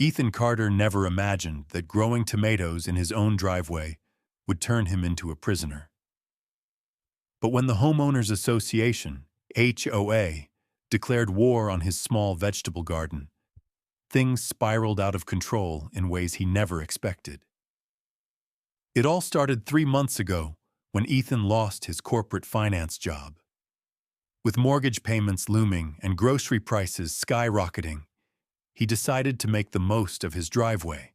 Ethan Carter never imagined that growing tomatoes in his own driveway would turn him into a prisoner. But when the Homeowners Association, HOA, declared war on his small vegetable garden, things spiraled out of control in ways he never expected. It all started 3 months ago when Ethan lost his corporate finance job. With mortgage payments looming and grocery prices skyrocketing, he decided to make the most of his driveway,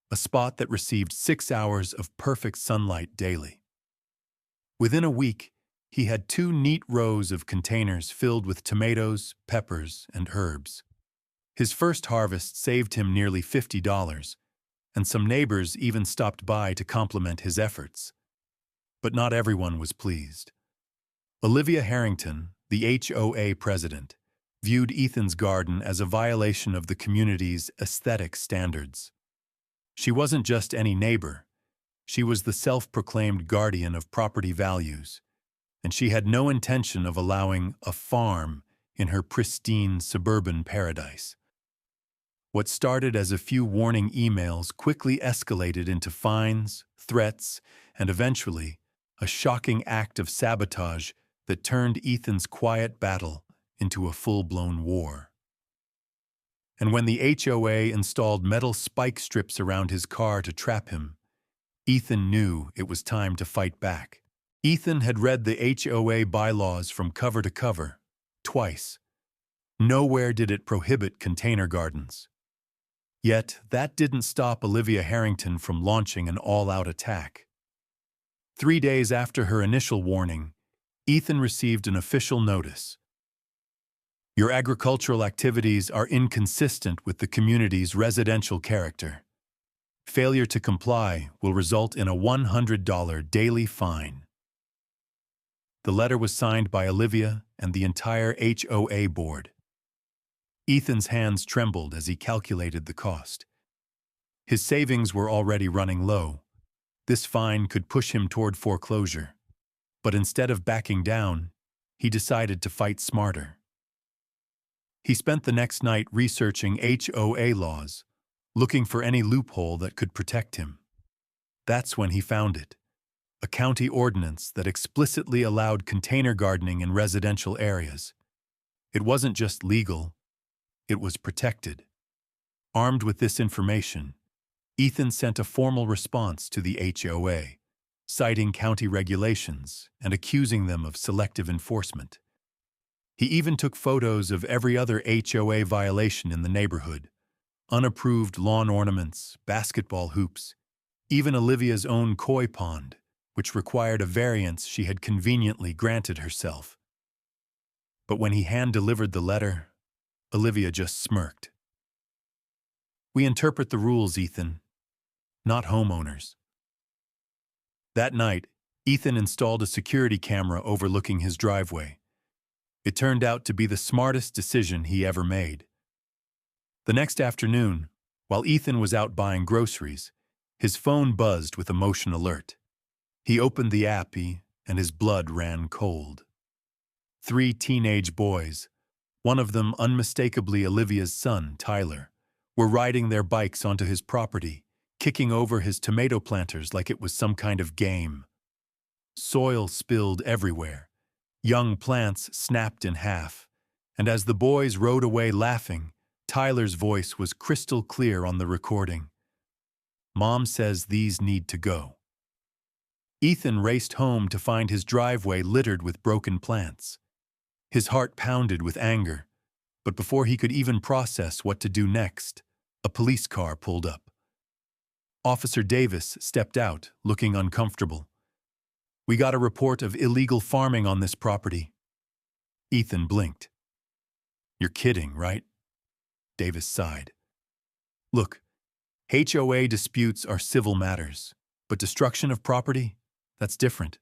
a spot that received 6 hours of perfect sunlight daily. Within a week, he had 2 neat rows of containers filled with tomatoes, peppers, and herbs. His first harvest saved him nearly $50, and some neighbors even stopped by to compliment his efforts. But not everyone was pleased. Olivia Harrington, the HOA president, viewed Ethan's garden as a violation of the community's aesthetic standards. She wasn't just any neighbor. She was the self-proclaimed guardian of property values, and she had no intention of allowing a farm in her pristine suburban paradise. What started as a few warning emails quickly escalated into fines, threats, and eventually a shocking act of sabotage that turned Ethan's quiet battle into a full-blown war. And when the HOA installed metal spike strips around his car to trap him, Ethan knew it was time to fight back. Ethan had read the HOA bylaws from cover to cover, twice. Nowhere did it prohibit container gardens. Yet, that didn't stop Olivia Harrington from launching an all-out attack. 3 days after her initial warning, Ethan received an official notice. Your agricultural activities are inconsistent with the community's residential character. Failure to comply will result in a $100 daily fine. The letter was signed by Olivia and the entire HOA board. Ethan's hands trembled as he calculated the cost. His savings were already running low. This fine could push him toward foreclosure. But instead of backing down, he decided to fight smarter. He spent the next night researching HOA laws, looking for any loophole that could protect him. That's when he found it. A county ordinance that explicitly allowed container gardening in residential areas. It wasn't just legal, it was protected. Armed with this information, Ethan sent a formal response to the HOA, citing county regulations and accusing them of selective enforcement. He even took photos of every other HOA violation in the neighborhood: unapproved lawn ornaments, basketball hoops, even Olivia's own koi pond, which required a variance she had conveniently granted herself. But when he hand-delivered the letter, Olivia just smirked. We interpret the rules, Ethan, not homeowners. That night, Ethan installed a security camera overlooking his driveway. It turned out to be the smartest decision he ever made. The next afternoon, while Ethan was out buying groceries, his phone buzzed with a motion alert. He opened the app and his blood ran cold. 3 teenage boys, one of them unmistakably Olivia's son, Tyler, were riding their bikes onto his property, kicking over his tomato planters like it was some kind of game. Soil spilled everywhere. Young plants snapped in half, and as the boys rode away laughing, Tyler's voice was crystal clear on the recording. Mom says these need to go. Ethan raced home to find his driveway littered with broken plants. His heart pounded with anger, but before he could even process what to do next, a police car pulled up. Officer Davis stepped out, looking uncomfortable. We got a report of illegal farming on this property. Ethan blinked. You're kidding, right? Davis sighed. Look, HOA disputes are civil matters, but destruction of property, that's different.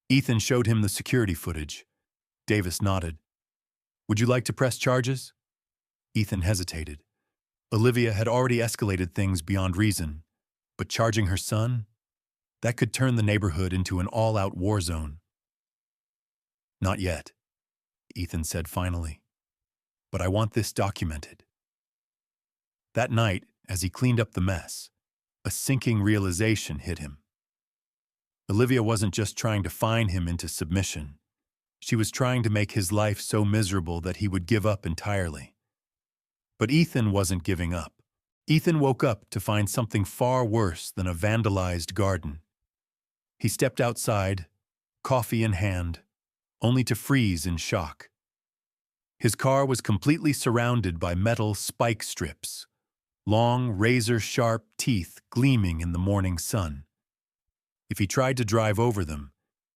Ethan showed him the security footage. Davis nodded. Would you like to press charges? Ethan hesitated. Olivia had already escalated things beyond reason, but charging her son? That could turn the neighborhood into an all-out war zone. Not yet, Ethan said finally. But I want this documented. That night, as he cleaned up the mess, a sinking realization hit him. Olivia wasn't just trying to fine him into submission. She was trying to make his life so miserable that he would give up entirely. But Ethan wasn't giving up. Ethan woke up to find something far worse than a vandalized garden. He stepped outside, coffee in hand, only to freeze in shock. His car was completely surrounded by metal spike strips, long, razor-sharp teeth gleaming in the morning sun. If he tried to drive over them,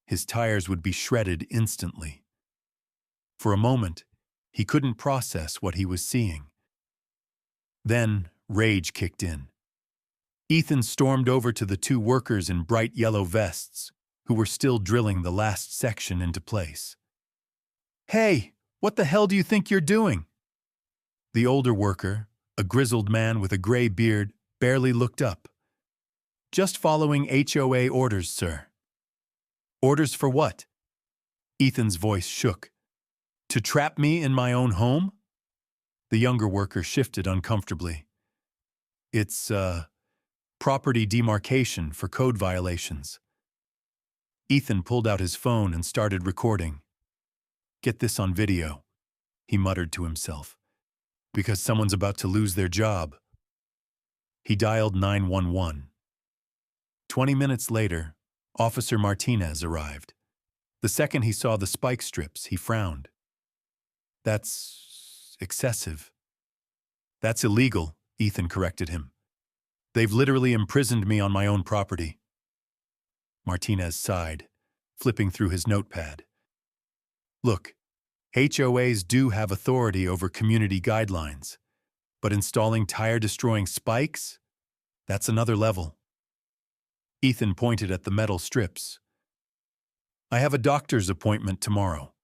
his tires would be shredded instantly. For a moment, he couldn't process what he was seeing. Then, rage kicked in. Ethan stormed over to the two workers in bright yellow vests, who were still drilling the last section into place. "Hey, what the hell do you think you're doing?" The older worker, a grizzled man with a gray beard, barely looked up. "Just following HOA orders, sir." "Orders for what?" Ethan's voice shook. "To trap me in my own home?" The younger worker shifted uncomfortably. "It's, property demarcation for code violations." Ethan pulled out his phone and started recording. "Get this on video," he muttered to himself, "because someone's about to lose their job." He dialed 911. 20 minutes later, Officer Martinez arrived. The second he saw the spike strips, he frowned. "That's excessive." "That's illegal," Ethan corrected him. "They've literally imprisoned me on my own property." Martinez sighed, flipping through his notepad. "Look, HOAs do have authority over community guidelines, but installing tire-destroying spikes? That's another level." Ethan pointed at the metal strips. "I have a doctor's appointment tomorrow.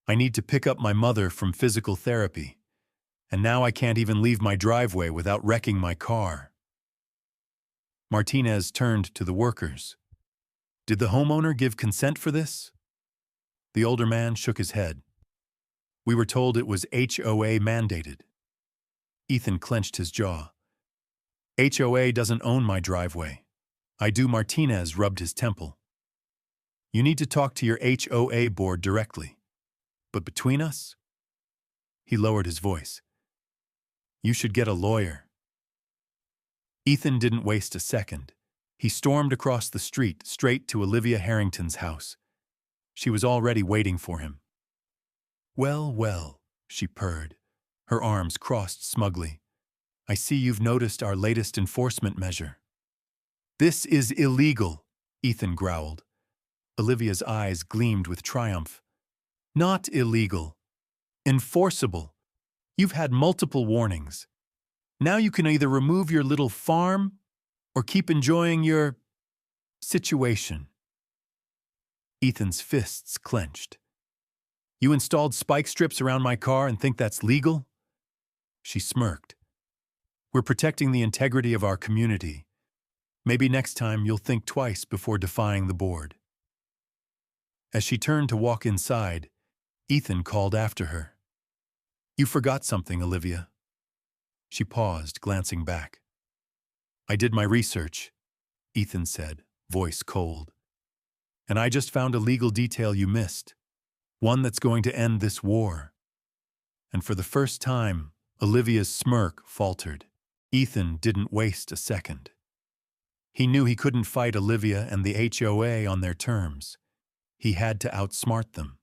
I need to pick up my mother from physical therapy, and now I can't even leave my driveway without wrecking my car." Martinez turned to the workers. "Did the homeowner give consent for this?" The older man shook his head. "We were told it was HOA mandated." Ethan clenched his jaw. "HOA doesn't own my driveway. I do." Martinez rubbed his temple. "You need to talk to your HOA board directly. But between us?" He lowered his voice. "You should get a lawyer." Ethan didn't waste a second. He stormed across the street, straight to Olivia Harrington's house. She was already waiting for him. "Well, well," she purred, her arms crossed smugly. "I see you've noticed our latest enforcement measure." "This is illegal," Ethan growled. Olivia's eyes gleamed with triumph. "Not illegal. Enforceable. You've had multiple warnings. Now you can either remove your little farm or keep enjoying your situation." Ethan's fists clenched. "You installed spike strips around my car and think that's legal?" She smirked. "We're protecting the integrity of our community. Maybe next time you'll think twice before defying the board." As she turned to walk inside, Ethan called after her. "You forgot something, Olivia." She paused, glancing back. "I did my research," Ethan said, voice cold. "And I just found a legal detail you missed, one that's going to end this war." And for the first time, Olivia's smirk faltered. Ethan didn't waste a second. He knew he couldn't fight Olivia and the HOA on their terms. He had to outsmart them.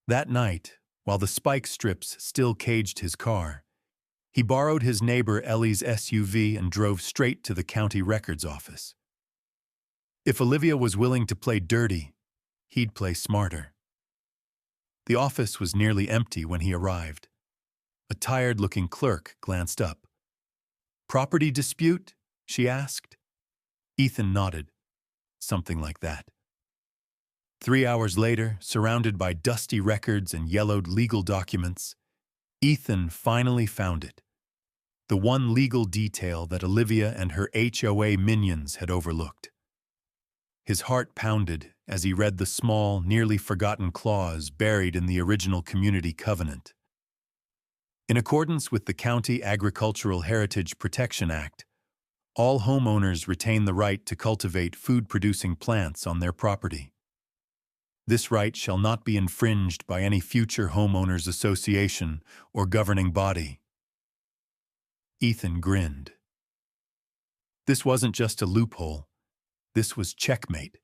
That night, while the spike strips still caged his car, he borrowed his neighbor Ellie's SUV and drove straight to the county records office. If Olivia was willing to play dirty, he'd play smarter. The office was nearly empty when he arrived. A tired-looking clerk glanced up. "Property dispute?" she asked. Ethan nodded. "Something like that." 3 hours later, surrounded by dusty records and yellowed legal documents, Ethan finally found it. The one legal detail that Olivia and her HOA minions had overlooked. His heart pounded as he read the small, nearly forgotten clause buried in the original community covenant. In accordance with the County Agricultural Heritage Protection Act, all homeowners retain the right to cultivate food-producing plants on their property. This right shall not be infringed by any future homeowners association or governing body. Ethan grinned. This wasn't just a loophole. This was checkmate.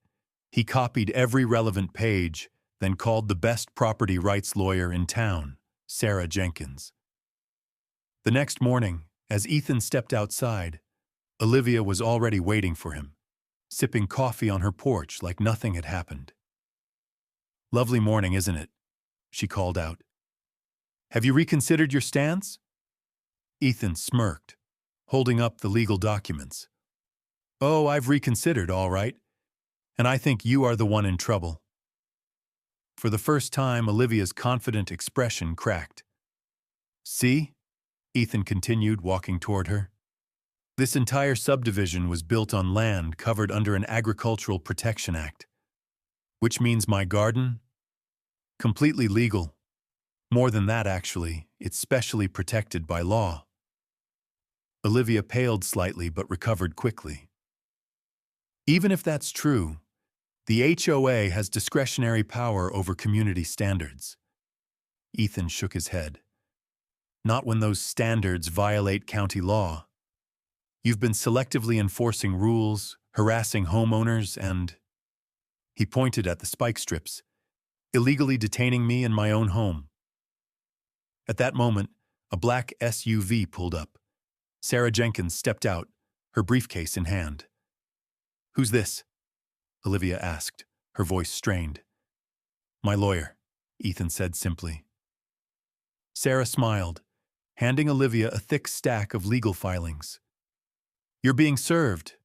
He copied every relevant page, then called the best property rights lawyer in town, Sarah Jenkins. The next morning, as Ethan stepped outside, Olivia was already waiting for him, sipping coffee on her porch like nothing had happened. "Lovely morning, isn't it?" she called out. "Have you reconsidered your stance?" Ethan smirked, holding up the legal documents. "Oh, I've reconsidered, all right. And I think you are the one in trouble." For the first time, Olivia's confident expression cracked. "See?" Ethan continued, walking toward her. "This entire subdivision was built on land covered under an Agricultural Protection Act, which means my garden? Completely legal. More than that, actually, it's specially protected by law." Olivia paled slightly but recovered quickly. "Even if that's true, the HOA has discretionary power over community standards." Ethan shook his head. "Not when those standards violate county law. You've been selectively enforcing rules, harassing homeowners, and—" he pointed at the spike strips, "illegally detaining me in my own home." At that moment, a black SUV pulled up. Sarah Jenkins stepped out, her briefcase in hand. "Who's this?" Olivia asked, her voice strained. "My lawyer," Ethan said simply. Sarah smiled, handing Olivia a thick stack of legal filings. "You're being served.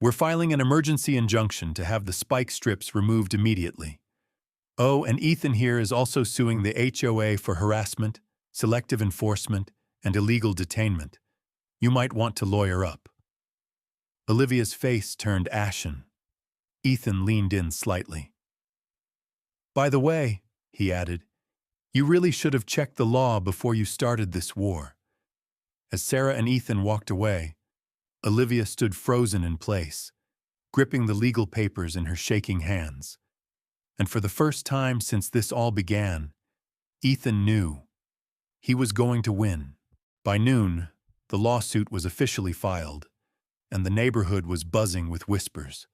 We're filing an emergency injunction to have the spike strips removed immediately. Oh, and Ethan here is also suing the HOA for harassment, selective enforcement, and illegal detainment. You might want to lawyer up." Olivia's face turned ashen. Ethan leaned in slightly. "By the way," he added, "you really should have checked the law before you started this war." As Sarah and Ethan walked away, Olivia stood frozen in place, gripping the legal papers in her shaking hands. And for the first time since this all began, Ethan knew he was going to win. By noon, the lawsuit was officially filed, and the neighborhood was buzzing with whispers.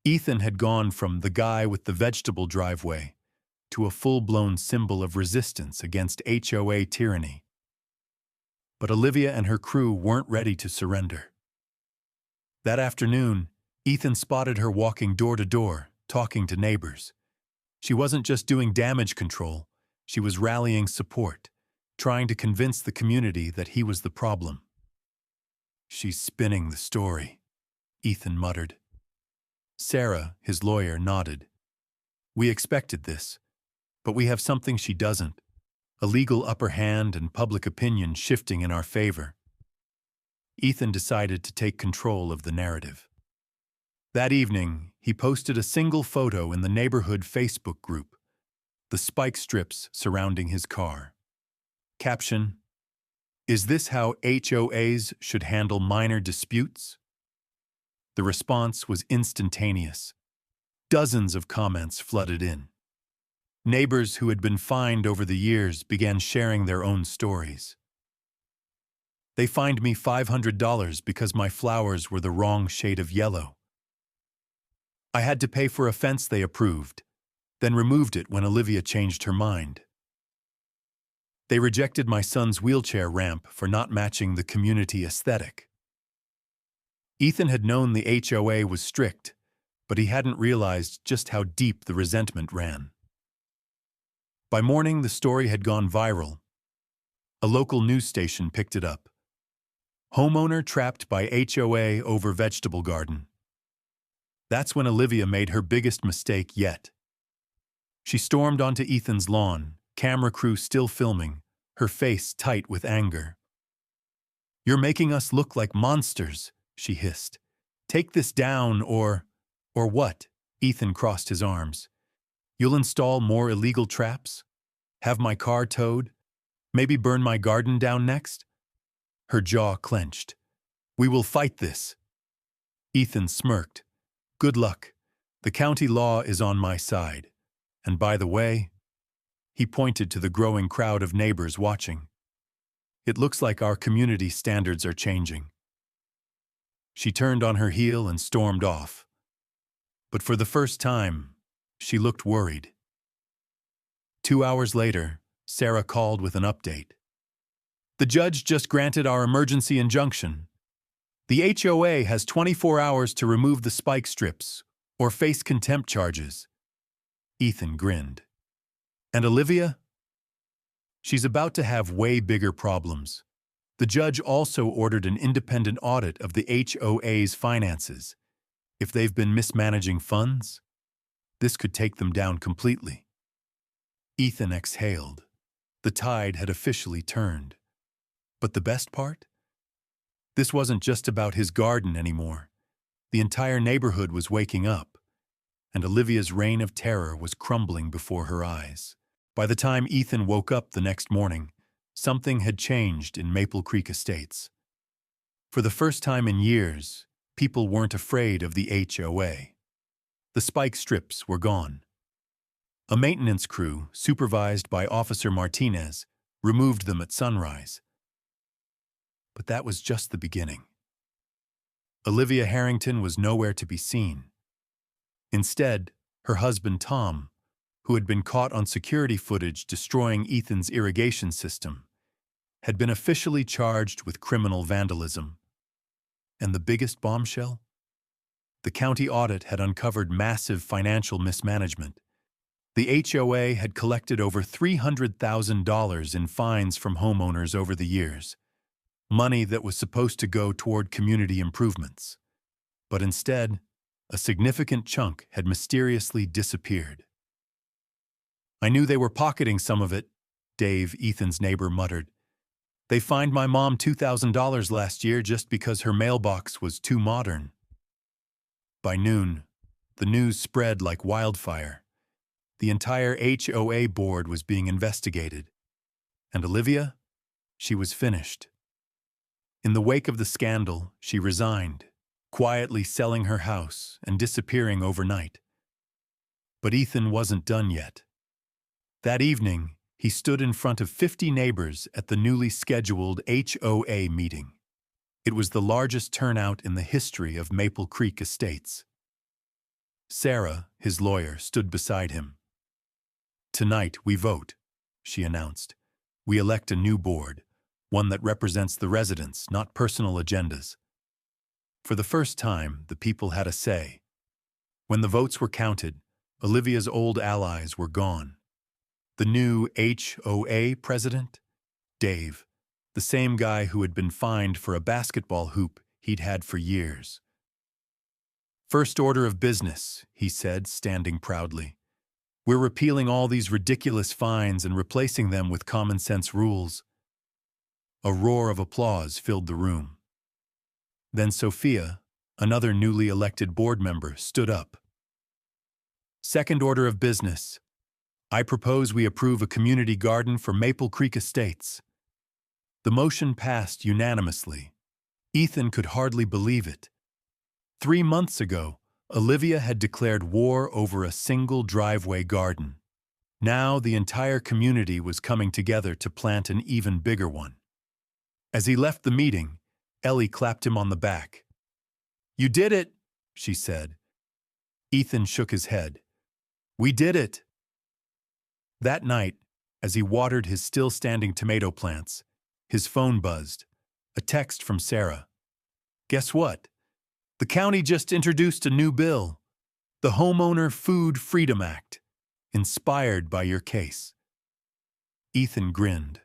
Ethan had gone from the guy with the vegetable driveway to a full-blown symbol of resistance against HOA tyranny. But Olivia and her crew weren't ready to surrender. That afternoon, Ethan spotted her walking door to door, talking to neighbors. She wasn't just doing damage control, she was rallying support, trying to convince the community that he was the problem. "She's spinning the story," Ethan muttered. Sarah, his lawyer, nodded. "We expected this, but we have something she doesn't. A legal upper hand and public opinion shifting in our favor." Ethan decided to take control of the narrative. That evening, he posted a single photo in the neighborhood Facebook group, the spike strips surrounding his car. Caption: "Is this how HOAs should handle minor disputes?" The response was instantaneous. Dozens of comments flooded in. Neighbors who had been fined over the years began sharing their own stories. "They fined me $500 because my flowers were the wrong shade of yellow. I had to pay for a fence they approved, then removed it when Olivia changed her mind. They rejected my son's wheelchair ramp for not matching the community aesthetic." Ethan had known the HOA was strict, but he hadn't realized just how deep the resentment ran. By morning, the story had gone viral. A local news station picked it up. "Homeowner trapped by HOA over vegetable garden." That's when Olivia made her biggest mistake yet. She stormed onto Ethan's lawn, camera crew still filming, her face tight with anger. "You're making us look like monsters," she hissed. "Take this down or what?" Ethan crossed his arms. "You'll install more illegal traps? Have my car towed? Maybe burn my garden down next? Her jaw clenched. We will fight this. Ethan smirked. Good luck. The county law is on my side. And by the way, he pointed to the growing crowd of neighbors watching. It looks like our community standards are changing. She turned on her heel and stormed off. But for the first time, she looked worried. 2 hours later, Sarah called with an update. The judge just granted our emergency injunction. The HOA has 24 hours to remove the spike strips or face contempt charges. Ethan grinned. And Olivia? She's about to have way bigger problems. The judge also ordered an independent audit of the HOA's finances. If they've been mismanaging funds, this could take them down completely. Ethan exhaled. The tide had officially turned. But the best part? This wasn't just about his garden anymore. The entire neighborhood was waking up, and Olivia's reign of terror was crumbling before her eyes. By the time Ethan woke up the next morning, something had changed in Maple Creek Estates. For the first time in years, people weren't afraid of the HOA. The spike strips were gone. A maintenance crew, supervised by Officer Martinez, removed them at sunrise. But that was just the beginning. Olivia Harrington was nowhere to be seen. Instead, her husband Tom, who had been caught on security footage destroying Ethan's irrigation system, had been officially charged with criminal vandalism. And the biggest bombshell? The county audit had uncovered massive financial mismanagement. The HOA had collected over $300,000 in fines from homeowners over the years, money that was supposed to go toward community improvements. But instead, a significant chunk had mysteriously disappeared. I knew they were pocketing some of it, Dave, Ethan's neighbor, muttered. They fined my mom $2,000 last year just because her mailbox was too modern. By noon, the news spread like wildfire. The entire HOA board was being investigated. And Olivia? She was finished. In the wake of the scandal, she resigned, quietly selling her house and disappearing overnight. But Ethan wasn't done yet. That evening, he stood in front of 50 neighbors at the newly scheduled HOA meeting. It was the largest turnout in the history of Maple Creek Estates. Sarah, his lawyer, stood beside him. Tonight we vote, she announced. We elect a new board, one that represents the residents, not personal agendas. For the first time, the people had a say. When the votes were counted, Olivia's old allies were gone. The new HOA president? Dave, the same guy who had been fined for a basketball hoop he'd had for years. First order of business, he said, standing proudly. We're repealing all these ridiculous fines and replacing them with common-sense rules. A roar of applause filled the room. Then Sophia, another newly elected board member, stood up. Second order of business. I propose we approve a community garden for Maple Creek Estates. The motion passed unanimously. Ethan could hardly believe it. 3 months ago, Olivia had declared war over a single driveway garden. Now the entire community was coming together to plant an even bigger one. As he left the meeting, Ellie clapped him on the back. You did it, she said. Ethan shook his head. We did it. That night, as he watered his still-standing tomato plants, his phone buzzed. A text from Sarah. Guess what? The county just introduced a new bill, the Homeowner Food Freedom Act, inspired by your case. Ethan grinned,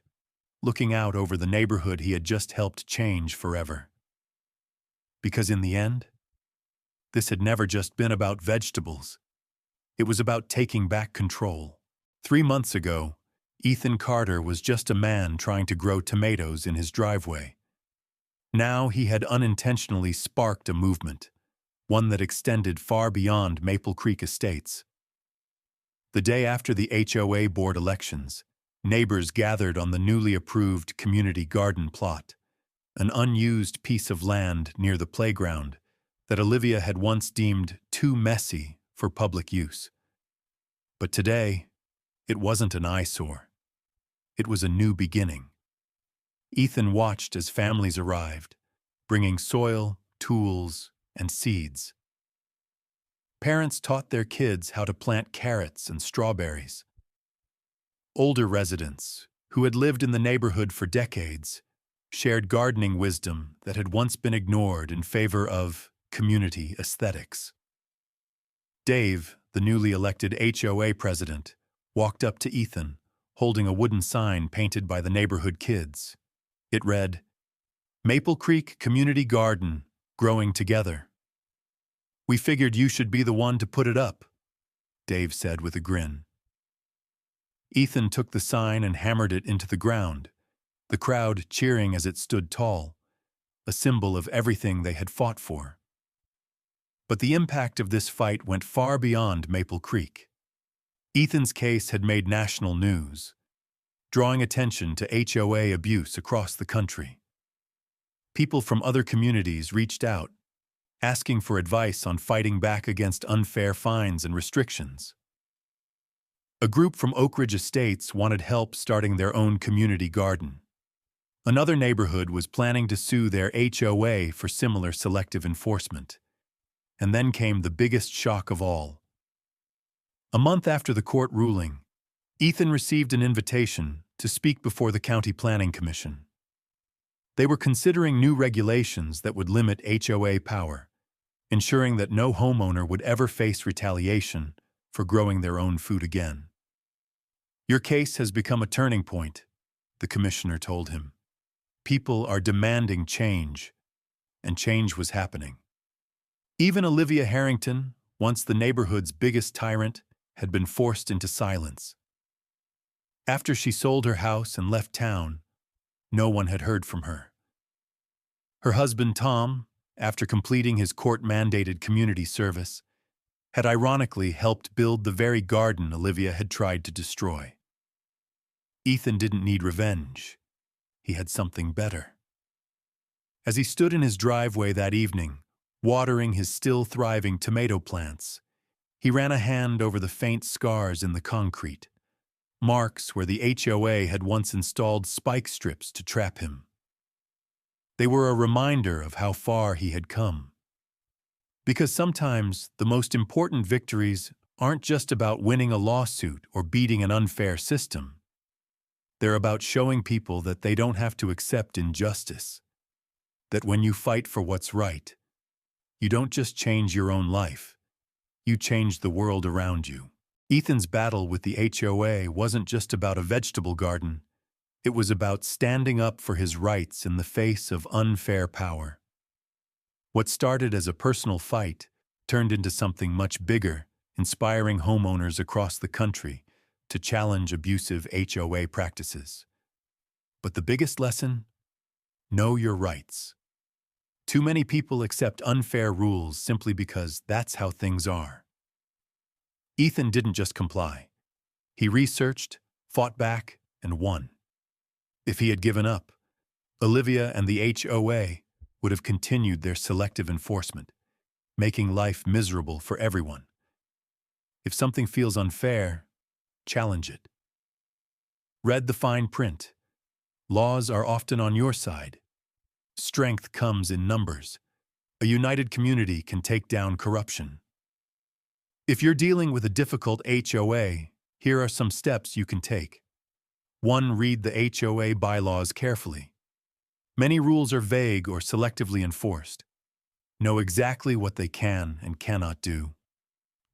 looking out over the neighborhood he had just helped change forever. Because in the end, this had never just been about vegetables. It was about taking back control. 3 months ago, Ethan Carter was just a man trying to grow tomatoes in his driveway. Now he had unintentionally sparked a movement, one that extended far beyond Maple Creek Estates. The day after the HOA board elections, Neighbors gathered on the newly approved community garden plot, an unused piece of land near the playground that Olivia had once deemed too messy for public use. But today, it wasn't an eyesore. It was a new beginning. Ethan watched as families arrived, bringing soil, tools, and seeds. Parents taught their kids how to plant carrots and strawberries. Older residents, who had lived in the neighborhood for decades, shared gardening wisdom that had once been ignored in favor of community aesthetics. Dave, the newly elected HOA president, walked up to Ethan, holding a wooden sign painted by the neighborhood kids. It read, "Maple Creek Community Garden, growing together." "We figured you should be the one to put it up," Dave said with a grin. Ethan took the sign and hammered it into the ground, the crowd cheering as it stood tall, a symbol of everything they had fought for. But the impact of this fight went far beyond Maple Creek. Ethan's case had made national news, drawing attention to HOA abuse across the country. People from other communities reached out, asking for advice on fighting back against unfair fines and restrictions. A group from Oak Ridge Estates wanted help starting their own community garden. Another neighborhood was planning to sue their HOA for similar selective enforcement. And then came the biggest shock of all. A month after the court ruling, Ethan received an invitation to speak before the County Planning Commission. They were considering new regulations that would limit HOA power, ensuring that no homeowner would ever face retaliation for growing their own food again. "Your case has become a turning point," the commissioner told him. "People are demanding change, and change was happening." Even Olivia Harrington, once the neighborhood's biggest tyrant, had been forced into silence. After she sold her house and left town, no one had heard from her. Her husband Tom, after completing his court-mandated community service, had ironically helped build the very garden Olivia had tried to destroy. Ethan didn't need revenge. He had something better. As he stood in his driveway that evening, watering his still-thriving tomato plants, he ran a hand over the faint scars in the concrete, marks where the HOA had once installed spike strips to trap him. They were a reminder of how far he had come. Because sometimes the most important victories aren't just about winning a lawsuit or beating an unfair system. They're about showing people that they don't have to accept injustice, that when you fight for what's right, you don't just change your own life, you change the world around you. Ethan's battle with the HOA wasn't just about a vegetable garden. It was about standing up for his rights in the face of unfair power. What started as a personal fight turned into something much bigger, inspiring homeowners across the country to challenge abusive HOA practices. But the biggest lesson? Know your rights. Too many people accept unfair rules simply because that's how things are. Ethan didn't just comply. He researched, fought back, and won. If he had given up, Olivia and the HOA would have continued their selective enforcement, making life miserable for everyone. If something feels unfair, challenge it. Read the fine print. Laws are often on your side. Strength comes in numbers. A united community can take down corruption. If you're dealing with a difficult HOA, here are some steps you can take. 1. Read the HOA bylaws carefully. Many rules are vague or selectively enforced. Know exactly what they can and cannot do.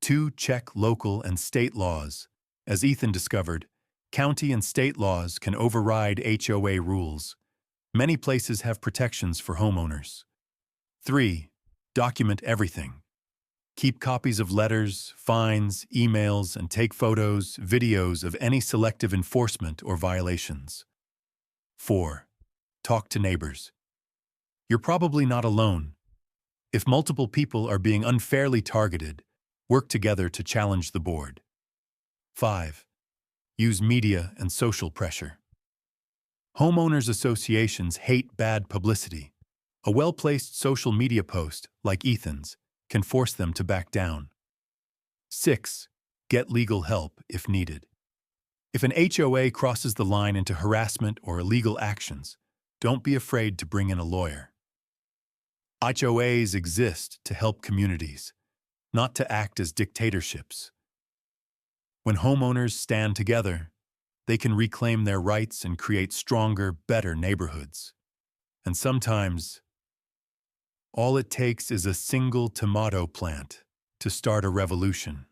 2. Check local and state laws. As Ethan discovered, county and state laws can override HOA rules. Many places have protections for homeowners. 3. Document everything. Keep copies of letters, fines, emails, and take photos, videos of any selective enforcement or violations. 4. Talk to neighbors. You're probably not alone. If multiple people are being unfairly targeted, work together to challenge the board. 5. Use media and social pressure. Homeowners associations hate bad publicity. A well-placed social media post, like Ethan's, can force them to back down. 6. Get legal help if needed. If an HOA crosses the line into harassment or illegal actions, don't be afraid to bring in a lawyer. HOAs exist to help communities, not to act as dictatorships. When homeowners stand together, they can reclaim their rights and create stronger, better neighborhoods. And sometimes, all it takes is a single tomato plant to start a revolution.